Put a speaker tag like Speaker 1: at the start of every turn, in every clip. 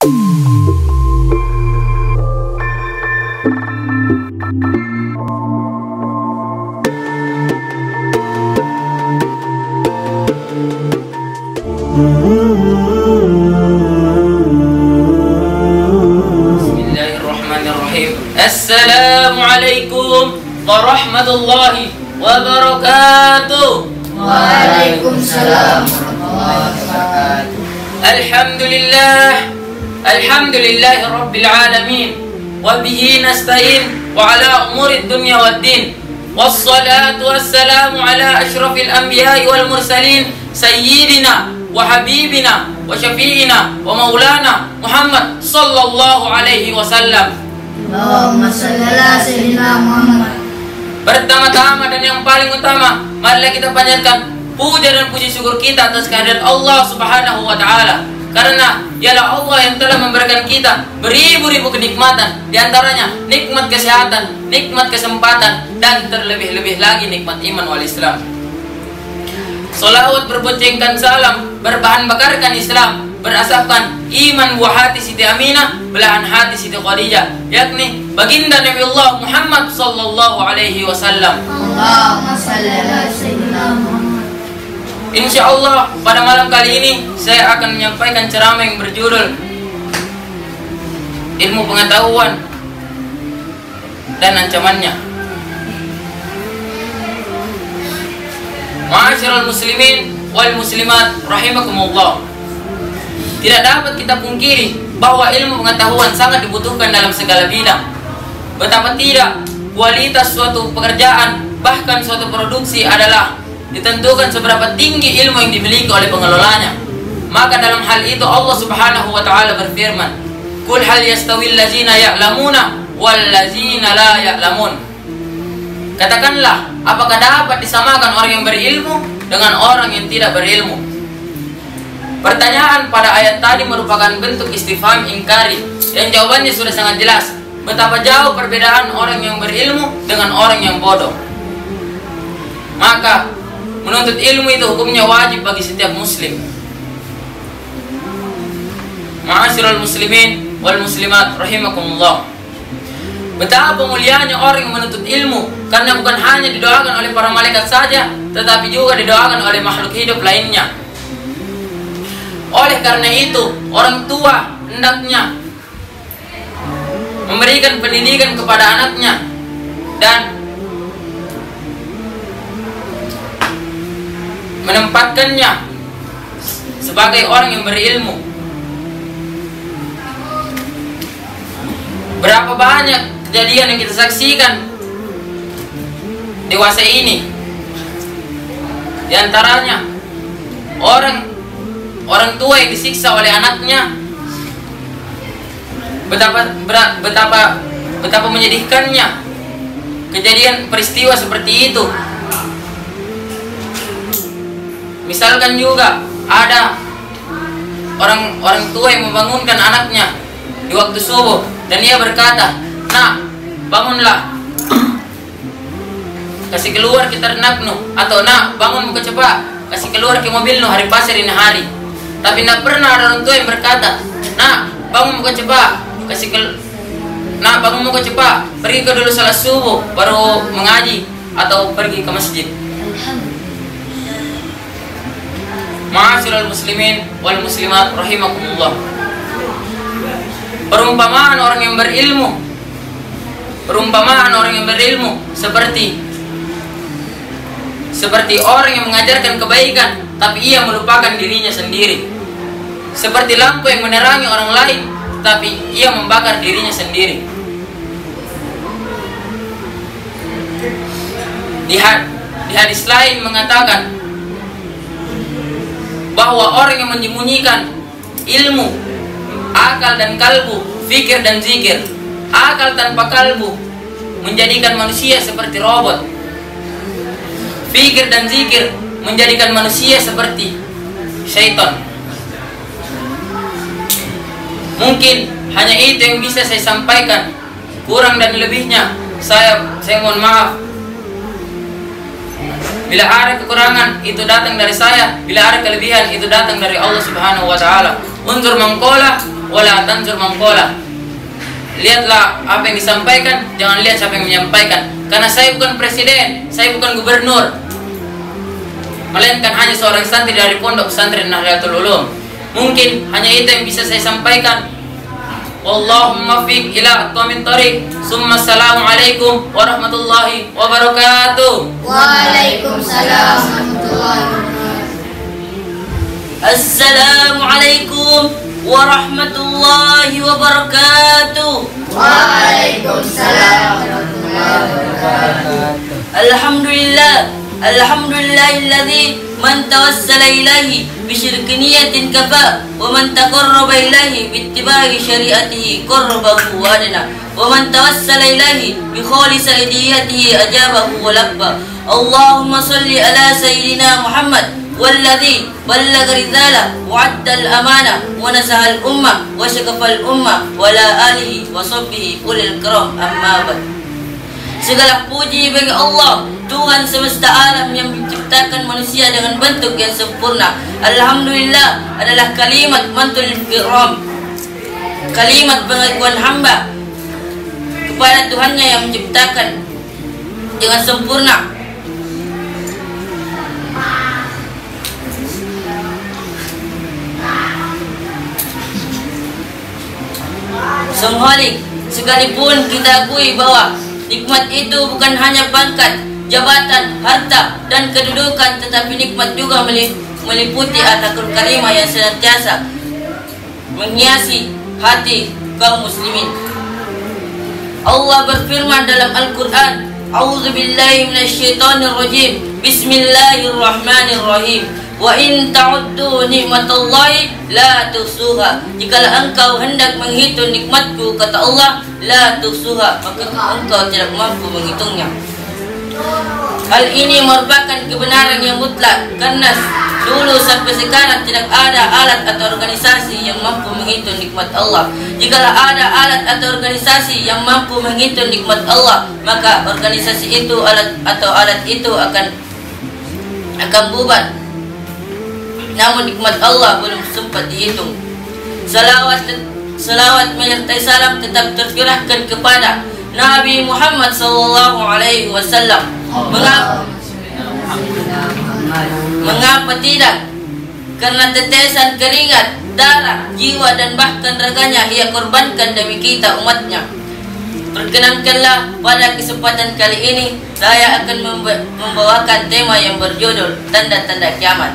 Speaker 1: Bismillahirrahmanirrahim. Assalamualaikum warahmatullahi wabarakatuh.
Speaker 2: Waalaikumsalam warahmatullahi wabarakatuh.
Speaker 1: Alhamdulillahi rabbil alamin. Wa bihi nasta'in wa ala umurid dunya waddin. Wassalatu wassalamu ala asyrafil anbiya'i wal mursalin sayyidina wa habibina wa syafi'ina wa maulana Muhammad sallallahu alaihi wasallam.
Speaker 2: Allahumma shalli ala sayyidina Muhammad.
Speaker 1: Pertama-tama dan yang paling utama, marilah kita panjatkan puja dan puji syukur kita atas kehadirat Allah Subhanahu wa taala. Karena ialah Allah yang telah memberikan kita beribu-ribu kenikmatan, di antaranya nikmat kesehatan, nikmat kesempatan, dan terlebih-lebih lagi nikmat iman wal Islam. Salawat berboncengkan salam, berbahan bakarkan Islam, berasapkan iman buah hati Siti Aminah, belahan hati Siti Khadijah, yakni baginda Nabi Allah Muhammad sallallahu alaihi wasallam.
Speaker 2: Allahumma shalli ala sayyidina Muhammad.
Speaker 1: Insya Allah pada malam kali ini saya akan menyampaikan ceramah yang berjudul ilmu pengetahuan dan ancamannya. Ma'asyiral muslimin wal muslimat rahimakumullah. Tidak dapat kita pungkiri bahwa ilmu pengetahuan sangat dibutuhkan dalam segala bidang. Betapa tidak, kualitas suatu pekerjaan bahkan suatu produksi adalah ditentukan seberapa tinggi ilmu yang dimiliki oleh pengelolanya. Maka dalam hal itu Allah Subhanahu wa taala berfirman, "Qul hal yastawil ladzina ya'lamuna wal ladzina la ya'lamun." Katakanlah, apakah dapat disamakan orang yang berilmu dengan orang yang tidak berilmu? Pertanyaan pada ayat tadi merupakan bentuk istifham ingkari, yang jawabannya sudah sangat jelas. Betapa jauh perbedaan orang yang berilmu dengan orang yang bodoh. Maka menuntut ilmu itu hukumnya wajib bagi setiap muslim. Ma'asyiral muslimin wal muslimat rahimakumullah. Betapa mulianya orang yang menuntut ilmu, karena bukan hanya didoakan oleh para malaikat saja, tetapi juga didoakan oleh makhluk hidup lainnya. Oleh karena itu, orang tua hendaknya memberikan pendidikan kepada anaknya dan menempatkannya sebagai orang yang berilmu. Berapa banyak kejadian yang kita saksikan dewasa ini, di antaranya orang tua yang disiksa oleh anaknya. Betapa menyedihkannya kejadian peristiwa seperti itu. Misalkan juga ada orang tua yang membangunkan anaknya di waktu subuh dan ia berkata, "Nak, bangunlah, kasih keluar kita renaknu," atau "Nak, bangun muka cepat, kasih keluar ke mobil nu hari pasar ini hari." Tapi tidak pernah ada orang tua yang berkata, "Nak, bangun muka cepat, Nak, bangun muka cepat, pergi ke dulu salat subuh baru mengaji atau pergi ke masjid." Ma'asyiral muslimin wal muslimat rahimakumullah. Perumpamaan orang yang berilmu seperti orang yang mengajarkan kebaikan tapi ia melupakan dirinya sendiri. Seperti lampu yang menerangi orang lain tapi ia membakar dirinya sendiri. Di hadis lain mengatakan bahwa orang yang menyembunyikan ilmu, akal dan kalbu, fikir dan zikir, akal tanpa kalbu menjadikan manusia seperti robot, fikir dan zikir menjadikan manusia seperti syaitan. Mungkin hanya itu yang bisa saya sampaikan. Kurang dan lebihnya saya mohon maaf. Bila ada kekurangan itu datang dari saya, bila ada kelebihan itu datang dari Allah Subhanahu wa taala. Unzur man qala wala tanzur man qala. Lihatlah apa yang disampaikan, jangan lihat siapa yang menyampaikan. Karena saya bukan presiden, saya bukan gubernur, melainkan hanya seorang santri dari pondok pesantren Nahdlatul Ulum. Mungkin hanya itu yang bisa saya sampaikan. Wallahumma fiq ila aqwamit thariq. Summa assalamualaikum warahmatullahi wabarakatuh.
Speaker 2: Waalaikumsalam warahmatullahi wabarakatuh.
Speaker 3: Assalamualaikum warahmatullahi wabarakatuh.
Speaker 2: Waalaikumsalam warahmatullahi wabarakatuh.
Speaker 3: Alhamdulillahilladzi man tawassala ilaihi bisyirki niyatin kafa wa man taqarraba ilaihi bittiba'i syariatihi qarrabahu wa adna wa man tawassala ilaihi bi khalisa idiyatihi ajabahu wa labba. Allahumma salli ala sayyidina Muhammad والذي بلغ رسالة وعد الأمانة ونصح الأمة وشكف الأمة وعلى آله وصحبه أولي الكرام أما بعد. Segala puji bagi Allah, Tuhan semesta alam yang menciptakan manusia dengan bentuk yang sempurna. Alhamdulillah adalah kalimat mantul kiram, kalimat pengakuan hamba kepada Tuhannya yang menciptakan dengan sempurna. Sungguh, sekalipun kita akui bahwa nikmat itu bukan hanya pangkat, jabatan, harta, dan kedudukan, tetapi nikmat juga meliputi atakul kalimah yang senantiasa menghiasi hati kaum muslimin. Allah berfirman dalam Al-Quran, A'udzubillahi minasyaitonirrajim, Bismillahirrahmanirrahim. Wa in ta'uddu nikmatallahi la tuhsuha. Jikalau engkau hendak menghitung nikmatku, kata Allah, la tuhsuha, maka engkau tidak mampu menghitungnya. Hal ini merupakan kebenaran yang mutlak, karena dulu sampai sekarang tidak ada alat atau organisasi yang mampu menghitung nikmat Allah. Jikalau ada alat atau organisasi yang mampu menghitung nikmat Allah, maka organisasi itu alat itu akan bubar. Namun nikmat Allah belum sempat dihitung. Salawat menyertai salam tetap tercurahkan kepada Nabi Muhammad SAW. Mengapa tidak? Karena tetesan keringat, darah, jiwa, dan bahkan raganya ia korbankan demi kita umatnya. Perkenankanlah pada kesempatan kali ini saya akan membawakan tema yang berjudul Tanda-tanda Kiamat.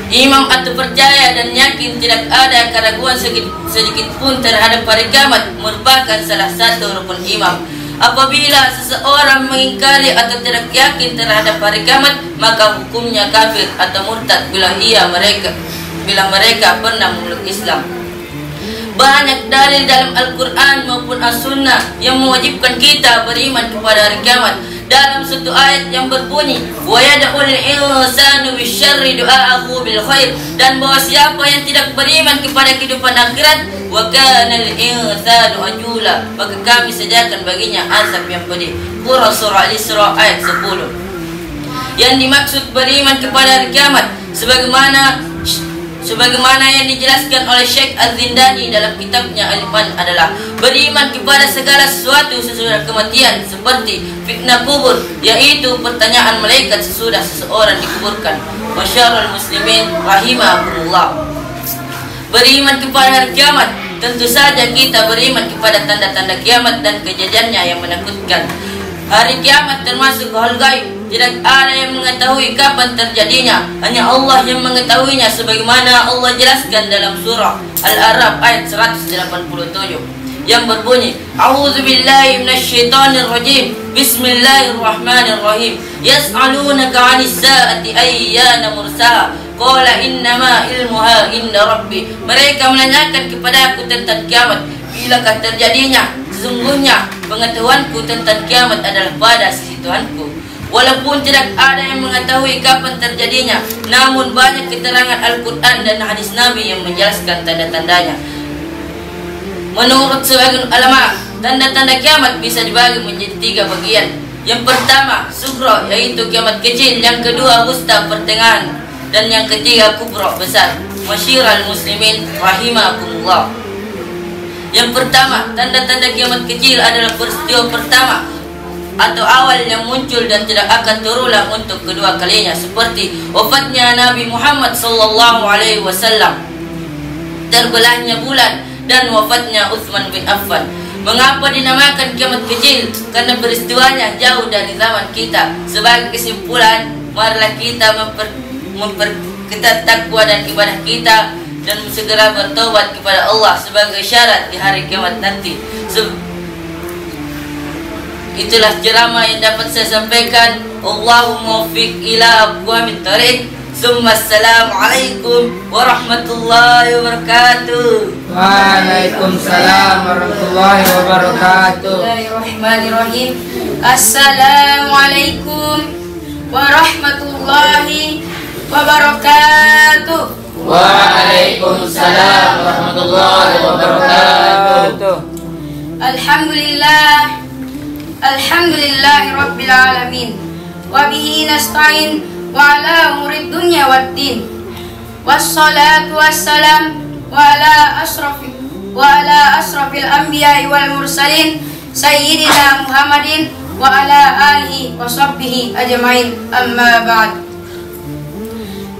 Speaker 3: Imam atau percaya dan yakin tidak ada keraguan sedikit pun terhadap hari kiamat merupakan salah satu rukun iman. Apabila seseorang mengingkari atau tidak yakin terhadap hari kiamat, maka hukumnya kafir atau murtad bila mereka pernah memeluk Islam. Banyak dalil dalam Al-Quran maupun As-Sunnah yang mewajibkan kita beriman kepada hari kiamat. Dalam satu ayat yang berbunyi, wa yad'ul insanu bisyarri du'aahu bil khair, dan bahwa siapa yang tidak beriman kepada kehidupan akhirat, wa kana al insanu ajula, maka kami sediakan baginya azab yang pedih. Surah Al-Isra ayat 10. Yang dimaksud beriman kepada hari kiamat sebagaimana yang dijelaskan oleh Syekh Az-Zindani dalam kitabnya Al-Iman adalah beriman kepada segala sesuatu sesudah kematian, seperti fitnah kubur, yaitu pertanyaan malaikat sesudah seseorang dikuburkan. Masyarul muslimin rahimakumullah. Beriman kepada hari kiamat, tentu saja kita beriman kepada tanda-tanda kiamat dan kejadiannya yang menakutkan. Hari kiamat termasuk hal gaib, tidak ada yang mengetahui kapan terjadinya, hanya Allah yang mengetahuinya, sebagaimana Allah jelaskan dalam surah Al-A'raf ayat 187 yang berbunyi, A'udzubillahi minasyaitonirrajim, Bismillahirrahmanirrahim. Yas'alunaka 'anis sa'ati ayyana mursaha, qala innama ilmuha inda rabbi. Mereka menanyakan kepadaku tentang kiamat, bilakah terjadinya? Sesungguhnya pengetahuanku tentang kiamat adalah pada sisi Tuhanku. Walaupun tidak ada yang mengetahui kapan terjadinya, namun banyak keterangan Al-Quran dan hadis Nabi yang menjelaskan tanda-tandanya. Menurut sebagian ulama, tanda-tanda kiamat bisa dibagi menjadi 3 bagian. Yang pertama, sughra, yaitu kiamat kecil. Yang kedua, wusta, pertengahan. Dan yang ketiga kubra besar. Masyiral muslimin rahimakumullah. Yang pertama, tanda-tanda kiamat kecil adalah peristiwa pertama atau awal yang muncul dan tidak akan terulang untuk kedua kalinya, seperti wafatnya Nabi Muhammad SAW, terbelahnya bulan, dan wafatnya Utsman bin Affan. Mengapa dinamakan kiamat kecil? Karena peristiwanya jauh dari zaman kita. Sebagai kesimpulan, marilah kita memperketat takwa dan ibadah kita dan segera bertobat kepada Allah sebagai syarat di hari kiamat nanti. Itulah ceramah yang dapat saya sampaikan. Allahumma muwaffiq ila aqwamit thariq. Assalamualaikum warahmatullahi wabarakatuh.
Speaker 2: Waalaikumsalam warahmatullahi wabarakatuh.
Speaker 4: Bismillahirrahmanirrahim. Assalamualaikum warahmatullahi wabarakatuh.
Speaker 1: Waalaikumsalam warahmatullahi wabarakatuh.
Speaker 4: Alhamdulillah. Alhamdulillahi rabbil alamin. Wa bihi nasta'in wa ala umuri dunya waddin. Wassalatu wassalam wa ala asrafil anbiya'i wal mursalin sayyidina Muhammadin wa ala alihi wa sahbihi ajmain, amma ba'd.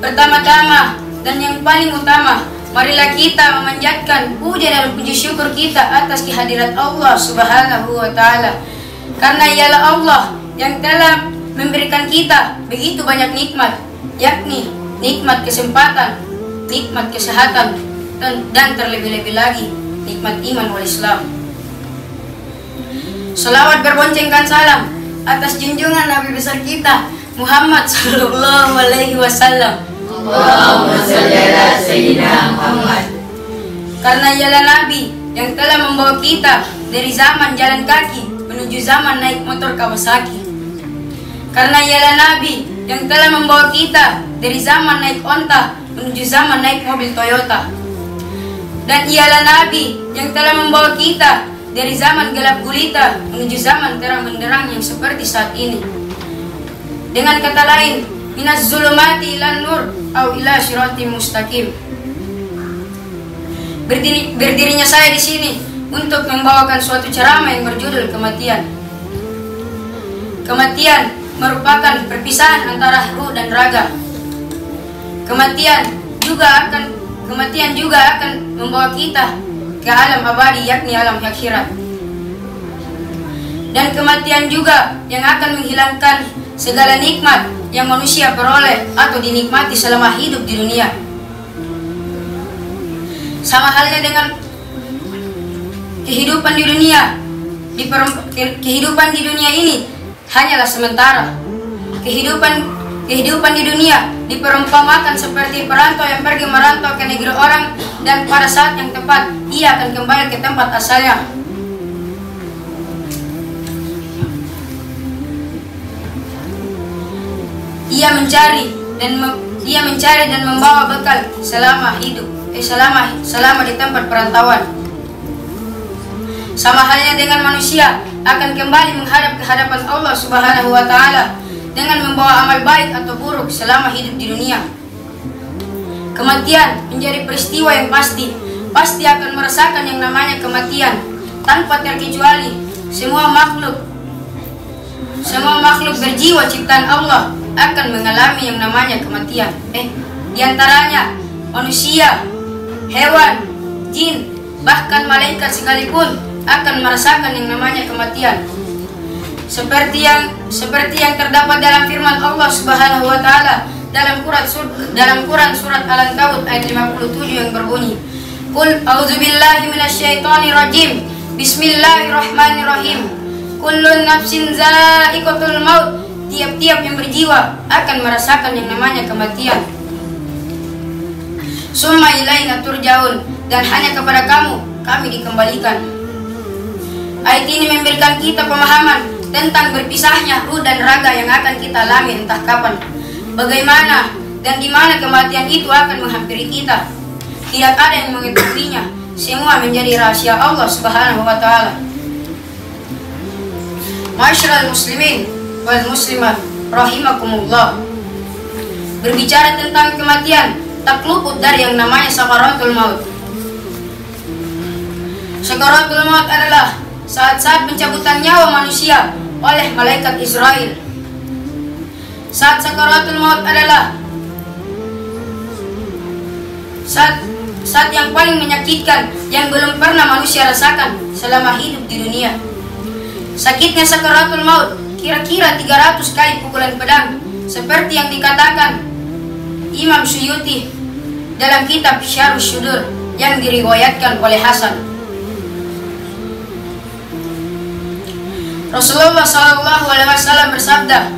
Speaker 4: Pertama-tama dan yang paling utama, marilah kita memanjatkan puja dan puji syukur kita atas kehadirat Allah Subhanahu wa ta'ala. Karena ialah Allah yang telah memberikan kita begitu banyak nikmat, yakni nikmat kesempatan, nikmat kesehatan, dan terlebih-lebih lagi nikmat iman wal Islam. Salawat berboncengkan salam atas junjungan Nabi besar kita Muhammad sallallahu alaihi wasallam.
Speaker 2: Allahumma shalli ala sayyidina Muhammad.
Speaker 4: Karena ialah Nabi yang telah membawa kita dari zaman jalan kaki menuju zaman naik motor Kawasaki. Karena ialah Nabi yang telah membawa kita dari zaman naik onta menuju zaman naik mobil Toyota. Dan ialah Nabi yang telah membawa kita dari zaman gelap gulita menuju zaman terang benderang yang seperti saat ini. Dengan kata lain, minaz zulumati ilan nur au ila syiratim mustaqim. Berdirinya saya di sini untuk membawakan suatu ceramah yang berjudul kematian. Kematian merupakan perpisahan antara ruh dan raga. Kematian juga akan membawa kita ke alam abadi, yakni alam akhirat. Dan kematian juga yang akan menghilangkan segala nikmat yang manusia peroleh atau dinikmati selama hidup di dunia. Sama halnya dengan kehidupan di dunia. Kehidupan di dunia ini hanyalah sementara. Kehidupan di dunia diperumpamakan seperti perantau yang pergi merantau ke negeri orang, dan pada saat yang tepat ia akan kembali ke tempat asalnya. Ia mencari dan membawa bekal selama hidup, selama di tempat perantauan. Sama halnya dengan manusia akan kembali menghadap ke hadapan Allah Subhanahu wa ta'ala dengan membawa amal baik atau buruk selama hidup di dunia. Kematian menjadi peristiwa yang pasti akan merasakan yang namanya kematian tanpa terkecuali. Semua makhluk berjiwa ciptaan Allah akan mengalami yang namanya kematian. Di antaranya manusia, hewan, jin, bahkan malaikat sekalipun akan merasakan yang namanya kematian. Seperti yang terdapat dalam firman Allah Subhanahu wa taala dalam Quran surat Al-Ankabut ayat 57 yang berbunyi, "Qul a'udzubillahi minasyaitonir rajim. Bismillahirrahmanirrahim. Kullun nafsin za'iqatul maut." Tiap-tiap yang berjiwa akan merasakan yang namanya kematian. Summa ilaina turja'un, dan hanya kepada kami dikembalikan. Ayat ini memberikan kita pemahaman tentang berpisahnya ruh dan raga yang akan kita alami entah kapan, bagaimana dan di mana kematian itu akan menghampiri kita. Tidak ada yang mengetahuinya, semua menjadi rahasia Allah Subhanahu wa ta'ala. Masyarul muslimin wal muslimat rahimakumullah. berbicara tentang kematian, tak luput dari yang namanya sakaratul maut. Sakaratul maut adalah saat-saat pencabutan nyawa manusia oleh malaikat Israel. Saat sakaratul maut adalah saat yang paling menyakitkan yang belum pernah manusia rasakan selama hidup di dunia. Sakitnya sakaratul maut kira-kira 300 kali pukulan pedang, seperti yang dikatakan Imam Suyuti dalam kitab Syarhus Syudur yang diriwayatkan oleh Hasan. Rasulullah SAW bersabda,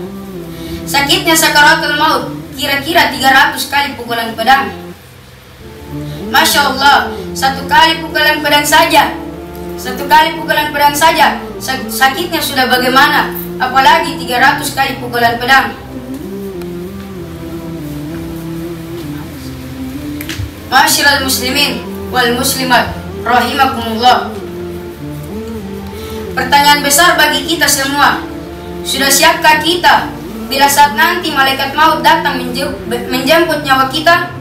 Speaker 4: sakitnya sakaratul maut kira-kira 300 kali pukulan pedang. Masya Allah, satu kali pukulan pedang saja sakitnya sudah bagaimana, apalagi 300 kali pukulan pedang. Ma'asyiral muslimin wal muslimat rahimakumullah. Pertanyaan besar bagi kita semua, sudah siapkah kita bila saat nanti malaikat maut datang menjemput nyawa kita?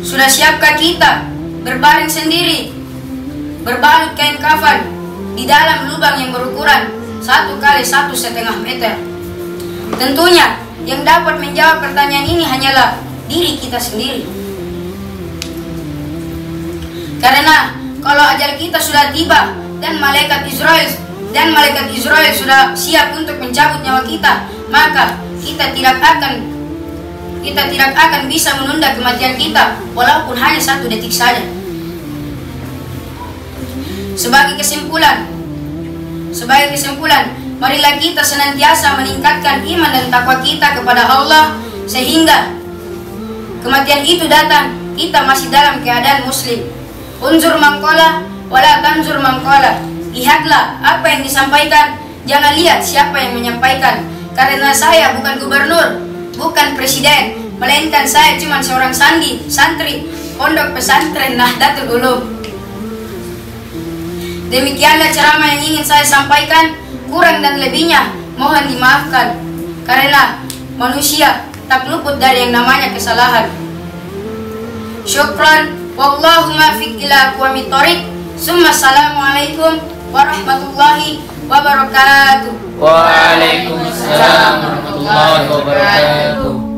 Speaker 4: Sudah siapkah kita berbaring sendiri, berbalut kain kafan di dalam lubang yang berukuran 1 kali 1,5 meter? Tentunya yang dapat menjawab pertanyaan ini hanyalah diri kita sendiri. Karena kalau ajal kita sudah tiba dan malaikat Israel sudah siap untuk mencabut nyawa kita, maka kita tidak akan bisa menunda kematian kita walaupun hanya 1 detik saja. Sebagai kesimpulan, marilah kita senantiasa meningkatkan iman dan takwa kita kepada Allah sehingga kematian itu datang kita masih dalam keadaan muslim. Unzur mangkola wala tanzur mangkola. Lihatlah apa yang disampaikan, jangan lihat siapa yang menyampaikan. Karena saya bukan gubernur, bukan presiden, melainkan saya cuma seorang santri pondok pesantren Nahdlatul Ulum. Demikianlah ceramah yang ingin saya sampaikan, kurang dan lebihnya mohon dimaafkan, karena manusia tak luput dari yang namanya kesalahan. Syukran, wallahu muwaffiq ila aqwamit thoriq. Summa assalamualaikum warahmatullahi wabarakatuh.
Speaker 1: Waalaikumsalam warahmatullahi wabarakatuh.